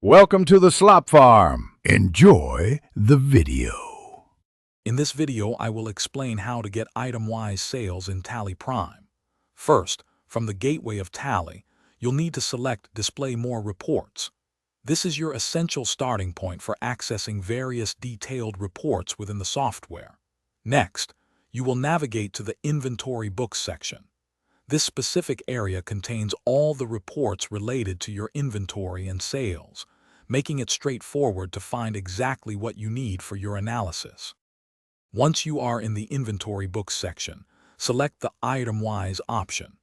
Welcome to the Slop Farm. Enjoy the video. In this video, I will explain how to get item-wise sales in Tally Prime. First, from the gateway of Tally, you'll need to select Display More Reports. This is your essential starting point for accessing various detailed reports within the software. Next, you will navigate to the Inventory Books section. This specific area contains all the reports related to your inventory and sales, making it straightforward to find exactly what you need for your analysis. Once you are in the Inventory Books section, select the Item-Wise option.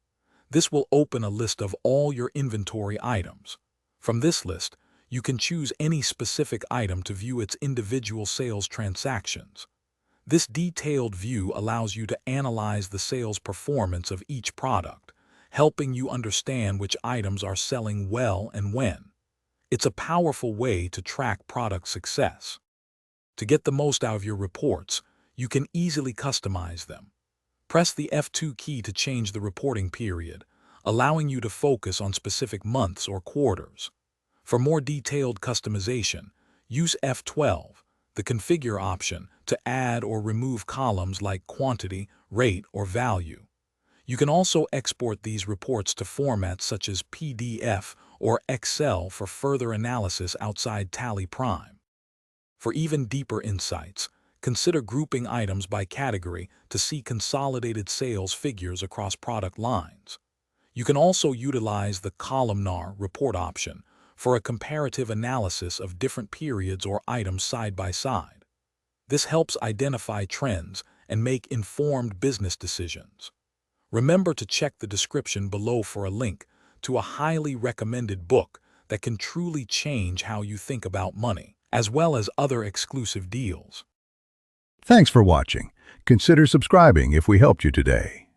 This will open a list of all your inventory items. From this list, you can choose any specific item to view its individual sales transactions. This detailed view allows you to analyze the sales performance of each product, helping you understand which items are selling well and when. It's a powerful way to track product success. To get the most out of your reports, you can easily customize them. Press the F2 key to change the reporting period, allowing you to focus on specific months or quarters. For more detailed customization, use F12, the Configure option, to add or remove columns like quantity, rate, or value. You can also export these reports to formats such as PDF or Excel for further analysis outside Tally Prime. For even deeper insights, consider grouping items by category to see consolidated sales figures across product lines. You can also utilize the Columnar Report option for a comparative analysis of different periods or items side by side. This helps identify trends and make informed business decisions. Remember to check the description below for a link to a highly recommended book that can truly change how you think about money, as well as other exclusive deals. Thanks for watching. Consider subscribing if we helped you today.